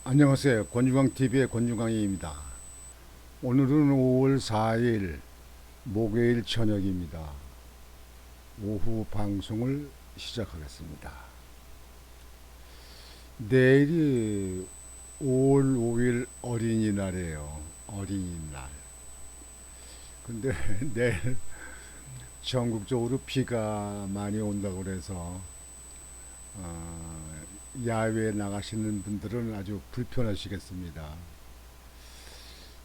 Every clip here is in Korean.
안녕하세요. 권중광TV의 권중광입니다. 오늘은 5월 4일 목요일 저녁입니다. 오후 방송을 시작하겠습니다. 내일이 5월 5일 어린이날이에요. 어린이날. 근데 내일 전국적으로 비가 많이 온다고 그래서 야외에 나가시는 분들은 아주 불편하시겠습니다.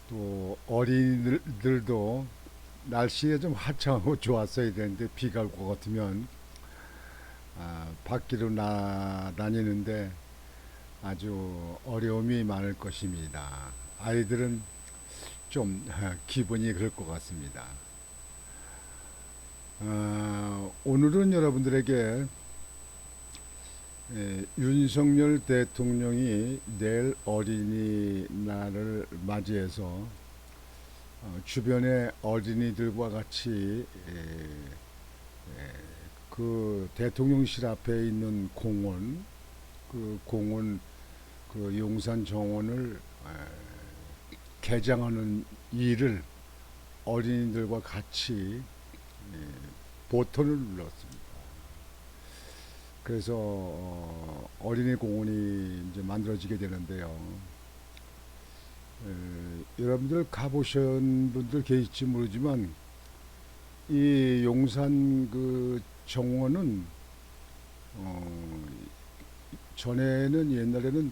또 어린이들도 날씨에 좀 화창하고 좋았어야 되는데 비가 올 것 같으면 밖으로 나다니는데 아주 어려움이 많을 것입니다. 아이들은 좀 기분이 그럴 것 같습니다. 오늘은 여러분들에게 윤석열 대통령이 내일 어린이날을 맞이해서 주변의 어린이들과 같이 그 대통령실 앞에 있는 공원, 그 공원, 그 용산 정원을 개장하는 일을 어린이들과 같이 보턴을 눌렀습니다. 그래서 어린이 공원이 이제 만들어지게 되는데요. 여러분들 가보신 분들 계실지 모르지만 이 용산 그 정원은 어, 전에는 옛날에는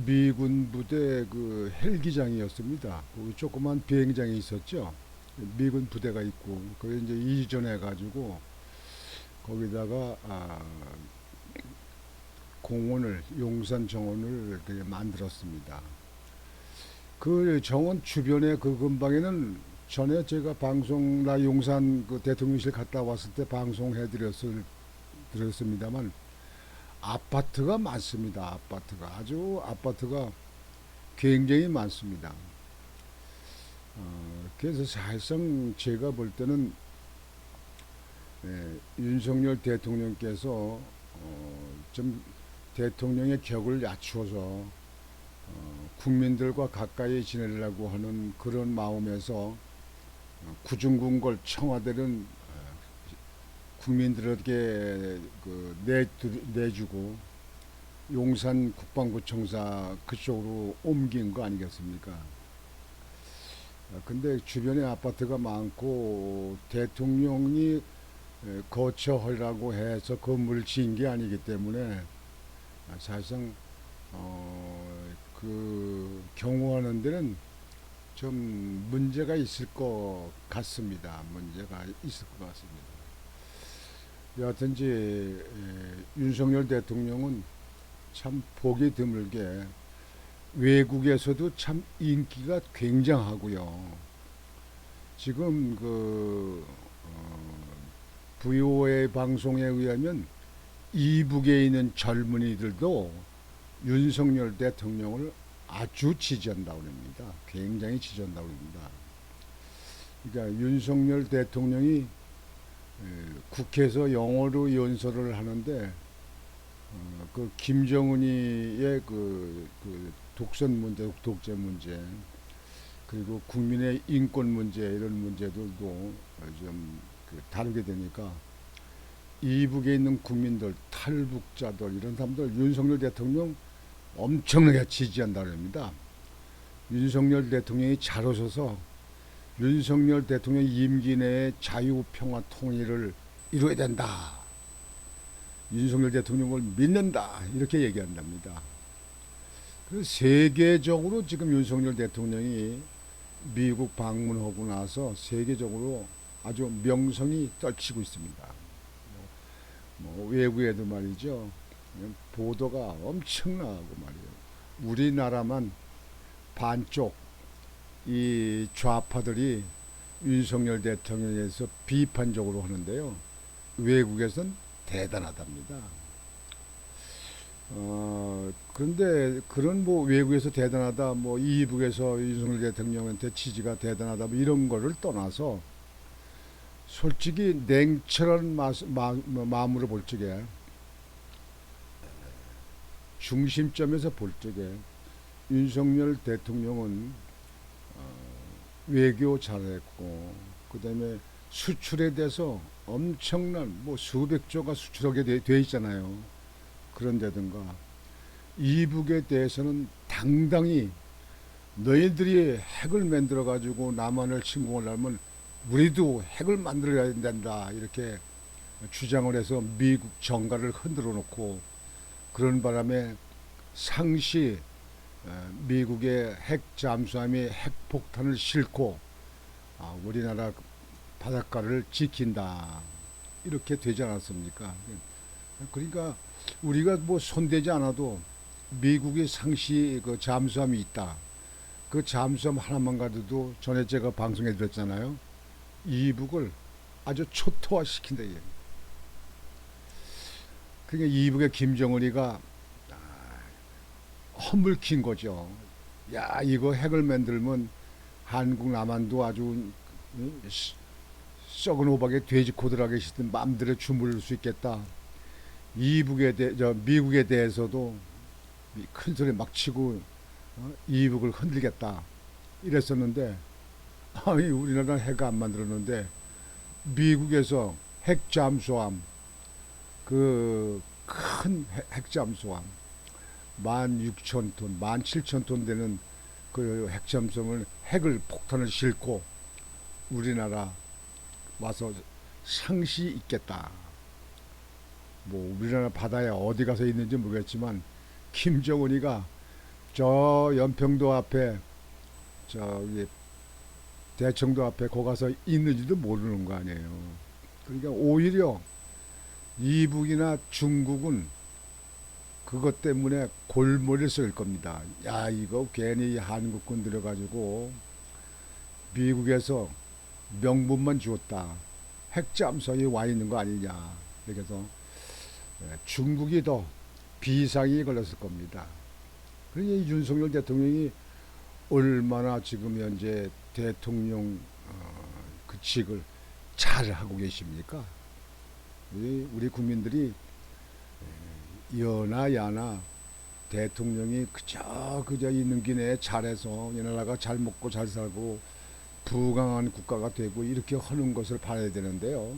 미군 부대 그 헬기장이었습니다. 그 조그만 비행장이 있었죠. 미군 부대가 있고 거기 이제 이전해 가지고 거기다가 공원을 용산 정원을 만들었습니다. 그 정원 주변에 그 근방에는 전에 제가 방송 나 용산 그 대통령실 갔다 왔을 때 방송해 드렸습니다만 아파트가 많습니다. 아파트가 아주 아파트가 굉장히 많습니다. 그래서 사실상 제가 볼 때는 윤석열 대통령께서 좀 대통령의 격을 낮추어서 국민들과 가까이 지내려고 하는 그런 마음에서 구중궁궐 청와대는 국민들에게 그 내주고 용산 국방부청사 그쪽으로 옮긴 거 아니겠습니까? 근데 주변에 아파트가 많고 대통령이 거처하라고 해서 건물을 지은 게 아니기 때문에 사실상 그 경호하는 데는 좀 문제가 있을 것 같습니다. 문제가 있을 것 같습니다. 여하튼지 윤석열 대통령은 참 보기 드물게 외국에서도 참 인기가 굉장하고요. 지금 그 VOA 방송에 의하면 이북에 있는 젊은이들도 윤석열 대통령을 아주 지지한다고 합니다. 굉장히 지지한다고 합니다. 그러니까 윤석열 대통령이 국회에서 영어로 연설을 하는데 그 김정은이의 그 독선 문제, 독재 문제, 그리고 국민의 인권 문제 이런 문제들도 좀그 다루게 되니까 이북에 있는 국민들, 탈북자들 이런 사람들 윤석열 대통령 엄청나게 지지한다고 합니다. 윤석열 대통령이 잘 오셔서 윤석열 대통령 임기 내에 자유평화 통일을 이루어야 된다. 윤석열 대통령을 믿는다. 이렇게 얘기한답니다. 그래서 세계적으로 지금 윤석열 대통령이 미국 방문하고 나서 세계적으로 아주 명성이 떨치고 있습니다. 뭐 외국에도 말이죠. 보도가 엄청나고 말이에요. 우리나라만 반쪽 이 좌파들이 윤석열 대통령에 대해서 비판적으로 하는데요. 외국에선 대단하답니다. 그런데 그런 뭐 외국에서 대단하다, 뭐 이북에서 윤석열 대통령한테 지지가 대단하다, 뭐 이런 거를 떠나서 솔직히 냉철한 마음으로 볼 적에 중심점에서 볼 적에 윤석열 대통령은 외교 잘했고 그다음에 수출에 대해서 엄청난 뭐 수백조가 수출하게 돼 있잖아요. 그런데든가 이북에 대해서는 당당히 너희들이 핵을 만들어 가지고 남한을 침공하려면 우리도 핵을 만들어야 된다 이렇게 주장을 해서 미국 정가를 흔들어 놓고 그런 바람에 상시 미국의 핵 잠수함이 핵폭탄을 싣고 우리나라 바닷가를 지킨다 이렇게 되지 않았습니까? 그러니까 우리가 뭐 손대지 않아도 미국의 상시 그 잠수함이 있다. 그 잠수함 하나만 가도 전에 제가 방송에 드렸잖아요. 이북을 아주 초토화시킨다. 그러니까 이북의 김정은이가 허물킨 거죠. 야 이거 핵을 만들면 한국 남한도 아주 썩은 호박에 돼지 코들하게 시든 마음대로 주물릴 수 있겠다. 미국에 대해서도 큰 소리 막 치고 이북을 흔들겠다 이랬었는데 아니 우리나라 핵 안 만들었는데 미국에서 핵 잠수함 그 큰 핵 잠수함 16,000톤, 17,000톤 되는 그 핵잠수함을 핵을 폭탄을 싣고 우리나라 와서 상시 있겠다. 뭐 우리나라 바다에 어디 가서 있는지 모르겠지만 김정은이가 저 연평도 앞에 저기 대청도 앞에 거 가서 있는지도 모르는 거 아니에요. 그러니까 오히려 이북이나 중국은 그것 때문에 골머리를 쏠 겁니다. 야 이거 괜히 한국군 들여가지고 미국에서 명분만 주었다. 핵잠수함이 와 있는 거 아니냐. 그래서 중국이 더 비상이 걸렸을 겁니다. 그러니 윤석열 대통령이 얼마나 지금 현재 대통령 그 직을 잘 하고 계십니까? 우리 국민들이 여나 야나 대통령이 그저 있는 기내에 잘해서 이 나라가 잘 먹고 잘 살고 부강한 국가가 되고 이렇게 하는 것을 봐야 되는데요.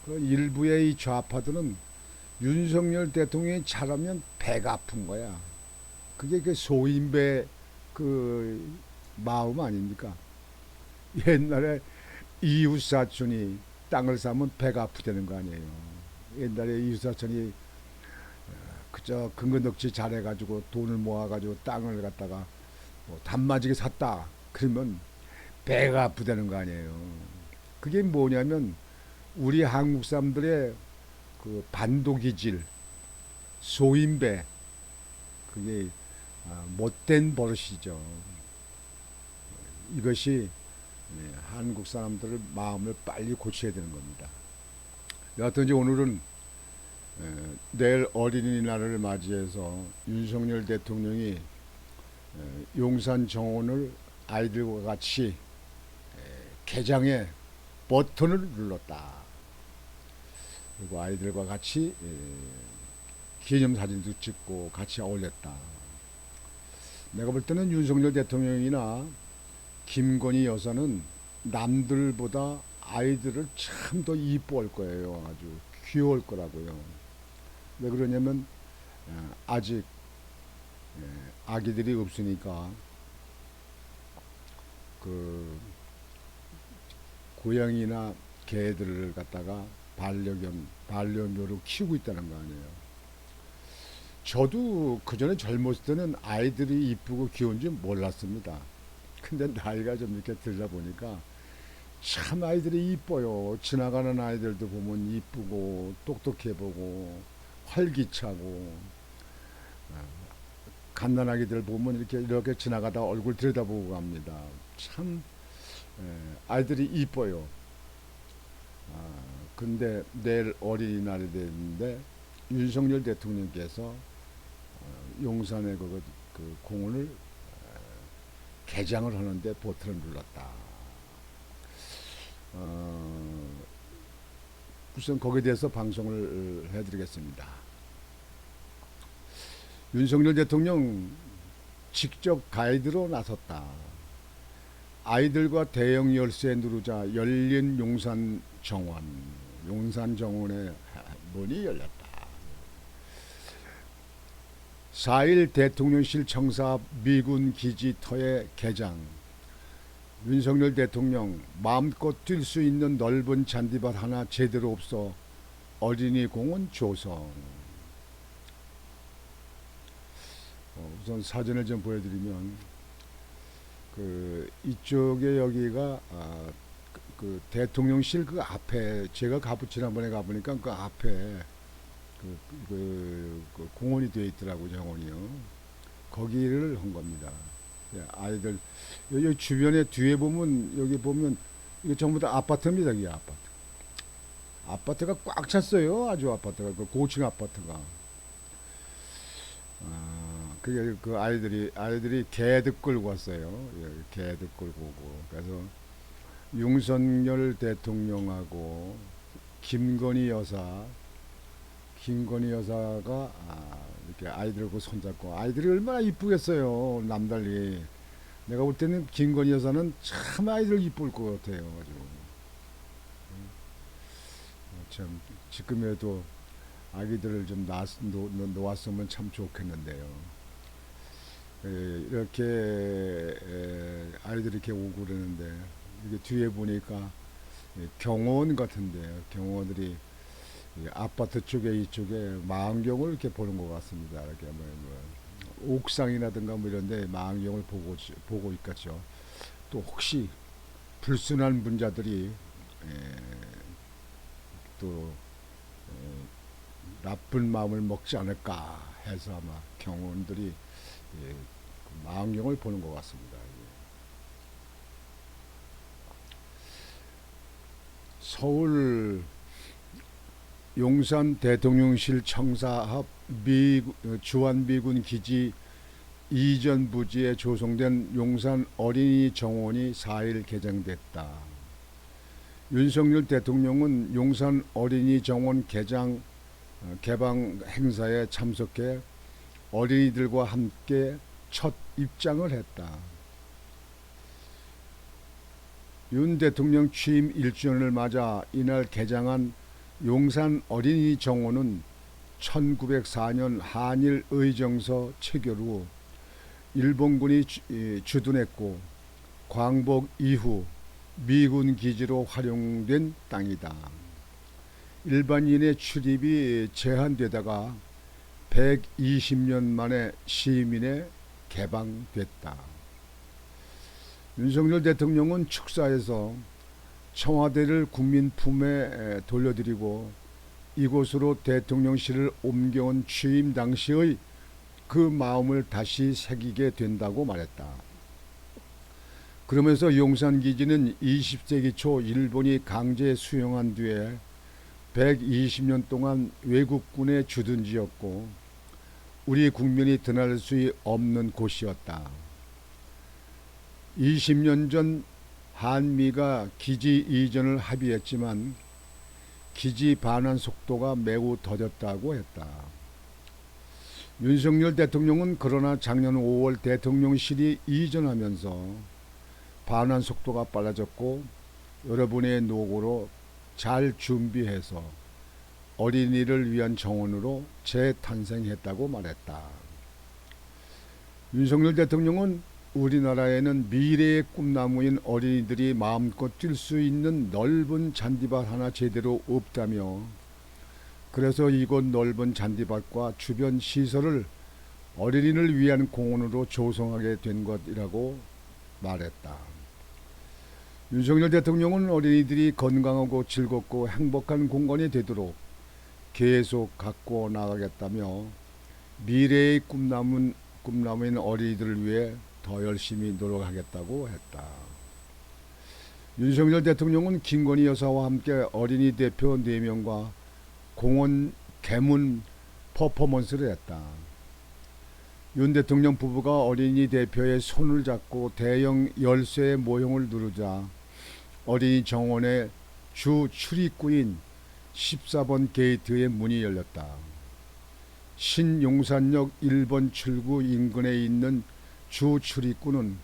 그 일부의 이 좌파들은 윤석열 대통령이 잘하면 배가 아픈 거야. 그게 그 소인배 그 마음 아닙니까? 옛날에 이웃 사촌이 땅을 사면 배가 아프다는 거 아니에요. 옛날에 이웃 사촌이 그저 근근덕지 잘해가지고 돈을 모아가지고 땅을 갖다가 뭐 단마지게 샀다. 그러면 배가 아프다는 거 아니에요. 그게 뭐냐면 우리 한국 사람들의 그 반도기질, 소인배, 그게 못된 버릇이죠. 이것이 한국 사람들의 마음을 빨리 고쳐야 되는 겁니다. 여하튼 이제 오늘은 내일 어린이날을 맞이해서 윤석열 대통령이 용산 정원을 아이들과 같이 개장에 버튼을 눌렀다. 그리고 아이들과 같이 기념사진도 찍고 같이 어울렸다. 내가 볼 때는 윤석열 대통령이나 김건희 여사는 남들보다 아이들을 참 더 이뻐할 거예요. 아주 귀여울 거라고요. 왜 그러냐면 아직 아기들이 없으니까 그 고양이나 개들을 갖다가 반려묘로 키우고 있다는 거 아니에요. 저도 그전에 젊었을 때는 아이들이 이쁘고 귀여운지 몰랐습니다. 근데 나이가 좀 이렇게 들다 보니까 참 아이들이 이뻐요. 지나가는 아이들도 보면 이쁘고 똑똑해 보고 활기차고 갓난아기들 보면 이렇게 지나가다 얼굴 들여다보고 갑니다. 참 아이들이 이뻐요. 근데 내일 어린이날이 되는데 윤석열 대통령께서 용산의 그 공원을 개장을 하는데 버튼을 눌렀다. 우선 거기에 대해서 방송을 해드리겠습니다. 윤석열 대통령 직접 가이드로 나섰다. 아이들과 대형 열쇠 누르자 열린 용산 정원. 용산 정원의 문이 열렸다. 4일 대통령실 청사 앞 미군 기지터의 개장. 윤석열 대통령 마음껏 뛸 수 있는 넓은 잔디밭 하나 제대로 없어 어린이 공원 조성. 우선 사진을 좀 보여드리면 이쪽에 여기가 그 대통령실 그 앞에 제가 지난번에 가보니까 그 앞에 그 공원이 되어 있더라고요. 정원이요. 거기를 한 겁니다. 예, 아이들 여기 주변에 뒤에 보면 여기 보면 이게 전부 다 아파트입니다. 이게 아파트가 꽉 찼어요. 아주 아파트가 그 고층 아파트가. 그게 그 아이들이 개득 끌고 왔어요. 예, 개득 끌고 오고 그래서 윤석열 대통령하고 김건희 여사가 이렇게 아이들하고 손잡고 아이들이 얼마나 이쁘겠어요. 남달리 내가 볼 때는 김건희 여사는 참 아이들 이쁠 것 같아요. 아주 참 지금에도 아기들을 좀 놓았으면 참 좋겠는데요. 이렇게 아이들이 이렇게 오고 그러는데 이게 뒤에 보니까 경호원 같은데요. 경호원들이 아파트 쪽에 이쪽에 망경을 이렇게 보는 것 같습니다. 이렇게 옥상이라든가 뭐 이런데 망경을 보고 있겠죠. 또 혹시 불순한 분자들이 또 나쁜 마음을 먹지 않을까 해서 아마 경호원들이 망경을 보는 것 같습니다. 서울 용산 대통령실 청사 앞 주한미군 기지 이전 부지에 조성된 용산 어린이 정원이 4일 개장됐다. 윤석열 대통령은 용산 어린이 정원 개방 행사에 참석해 어린이들과 함께 첫 입장을 했다. 윤 대통령 취임 1주년을 맞아 이날 개장한 용산 어린이 정원은 1904년 한일 의정서 체결 후 일본군이 주둔했고 광복 이후 미군 기지로 활용된 땅이다. 일반인의 출입이 제한되다가 120년 만에 시민에 개방됐다. 윤석열 대통령은 축사에서 청와대를 국민 품에 돌려드리고 이곳으로 대통령실을 옮겨온 취임 당시의 그 마음을 다시 새기게 된다고 말했다. 그러면서 용산기지는 20세기 초 일본이 강제 수용한 뒤에 120년 동안 외국군의 주둔지였고 우리 국민이 드날 수 없는 곳이었다. 20년 전 한미가 기지 이전을 합의했지만 기지 반환 속도가 매우 더뎠다고 했다. 윤석열 대통령은 그러나 작년 5월 대통령실이 이전하면서 반환 속도가 빨라졌고 여러분의 노고로 잘 준비해서 어린이를 위한 정원으로 재탄생했다고 말했다. 윤석열 대통령은 우리나라에는 미래의 꿈나무인 어린이들이 마음껏 뛸 수 있는 넓은 잔디밭 하나 제대로 없다며 그래서 이곳 넓은 잔디밭과 주변 시설을 어린이를 위한 공원으로 조성하게 된 것이라고 말했다. 윤석열 대통령은 어린이들이 건강하고 즐겁고 행복한 공간이 되도록 계속 갖고 나가겠다며 미래의 꿈나무인 어린이들을 위해 더 열심히 노력하겠다고 했다. 윤석열 대통령은 김건희 여사와 함께 어린이 대표 4명과 공원 개문 퍼포먼스를 했다. 윤 대통령 부부가 어린이 대표의 손을 잡고 대형 열쇠의 모형을 누르자 어린이 정원의 주 출입구인 14번 게이트의 문이 열렸다. 신용산역 1번 출구 인근에 있는 주 출입구는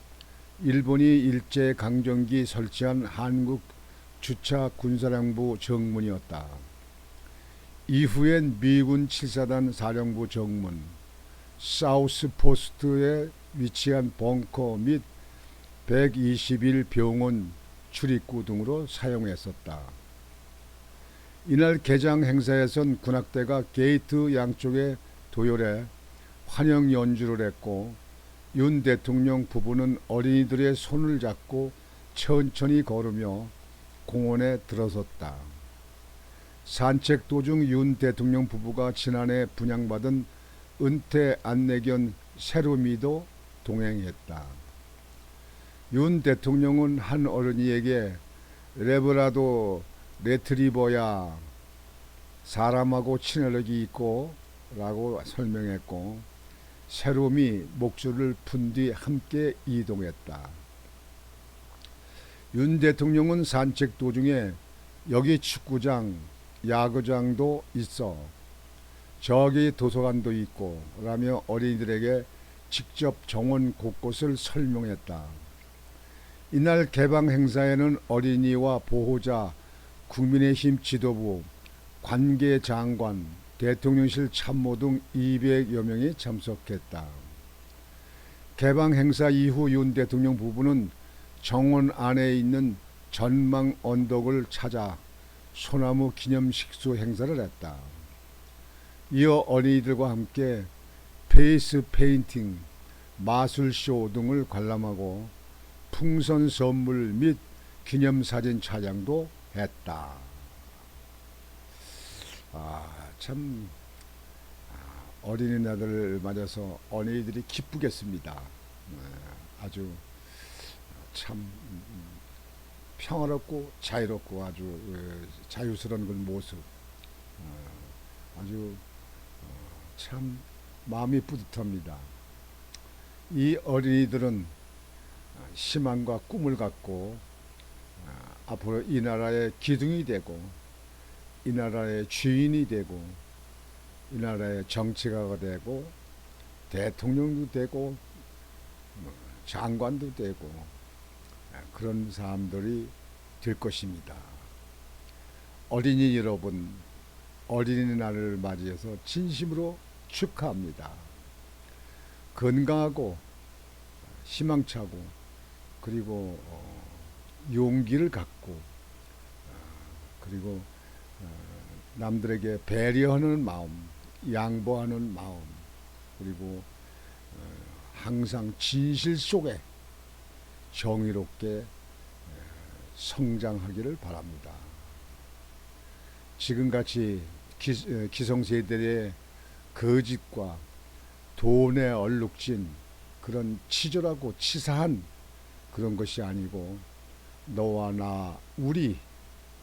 일본이 일제강점기 설치한 한국 주차 군사령부 정문이었다. 이후엔 미군 7사단 사령부 정문, 사우스포스트에 위치한 벙커 및 121병원 출입구 등으로 사용했었다. 이날 개장 행사에선 군악대가 게이트 양쪽에 도열해 환영 연주를 했고 윤 대통령 부부는 어린이들의 손을 잡고 천천히 걸으며 공원에 들어섰다. 산책 도중 윤 대통령 부부가 지난해 분양받은 은퇴 안내견 세로미도 동행했다. 윤 대통령은 한 어린이에게 레브라도 레트리버야 사람하고 친화력이 있고 라고 설명했고 세롬이 목줄을 푼 뒤 함께 이동했다. 윤 대통령은 산책 도중에 여기 축구장, 야구장도 있어, 저기 도서관도 있고 라며 어린이들에게 직접 정원 곳곳을 설명했다. 이날 개방 행사에는 어린이와 보호자, 국민의힘 지도부, 관계장관, 대통령실 참모 등 200여 명이 참석했다. 개방 행사 이후 윤 대통령 부부는 정원 안에 있는 전망 언덕을 찾아 소나무 기념 식수 행사를 했다. 이어 어린이들과 함께 페이스 페인팅, 마술쇼 등을 관람하고 풍선 선물 및 기념사진 촬영도 했다. 참 어린이날을 맞아서 어린이들이 기쁘겠습니다. 아주 참 평화롭고 자유롭고 아주 자유스러운 그 모습, 아주 참 마음이 뿌듯합니다. 이 어린이들은 희망과 꿈을 갖고 앞으로 이 나라의 기둥이 되고 이 나라의 주인이 되고 이 나라의 정치가가 되고 대통령도 되고 장관도 되고 그런 사람들이 될 것입니다. 어린이 여러분, 어린이날을 맞이해서 진심으로 축하합니다. 건강하고 희망차고 그리고 용기를 갖고 그리고 남들에게 배려하는 마음, 양보하는 마음, 그리고 항상 진실 속에 정의롭게 성장하기를 바랍니다. 지금같이 기성세대의 거짓과 돈에 얼룩진 그런 치졸하고 치사한 그런 것이 아니고 너와 나, 우리,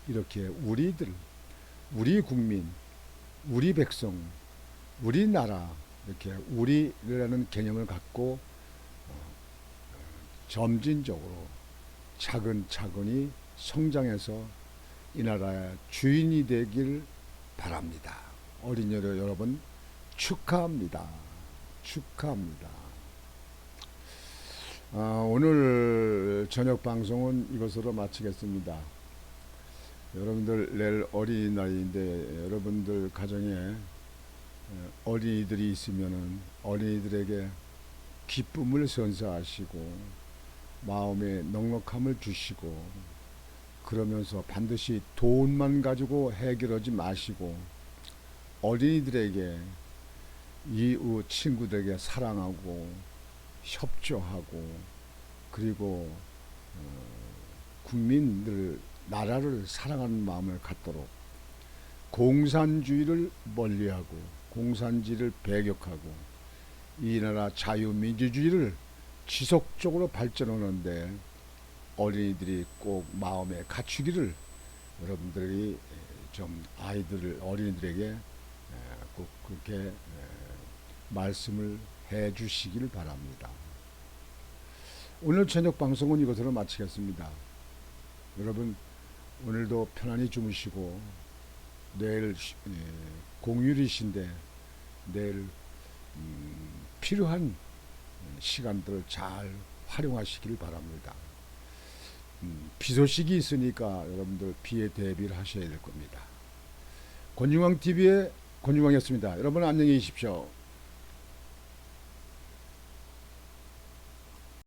이렇게 우리들, 우리 국민, 우리 백성, 우리나라, 이렇게 우리라는 개념을 갖고 점진적으로 차근차근히 성장해서 이 나라의 주인이 되길 바랍니다. 어린이 여러분 축하합니다. 축하합니다. 오늘 저녁 방송은 이것으로 마치겠습니다. 여러분들 내일 어린이날인데 여러분들 가정에 어린이들이 있으면은 어린이들에게 기쁨을 선사하시고 마음에 넉넉함을 주시고 그러면서 반드시 돈만 가지고 해결하지 마시고 어린이들에게 이웃 친구들에게 사랑하고 협조하고 그리고 국민들 나라를 사랑하는 마음을 갖도록 공산주의를 멀리하고 공산주의를 배격하고 이 나라 자유민주주의를 지속적으로 발전하는데 어린이들이 꼭 마음에 갖추기를 여러분들이 좀 어린이들에게 꼭 그렇게 말씀을 해 주시길 바랍니다. 오늘 저녁 방송은 이것으로 마치겠습니다. 여러분 오늘도 편안히 주무시고 내일 공휴일이신데 내일 필요한 시간들을 잘 활용하시길 바랍니다. 비 소식이 있으니까 여러분들 비에 대비를 하셔야 될 겁니다. 권중왕TV의 권중왕이었습니다. 여러분 안녕히 계십시오.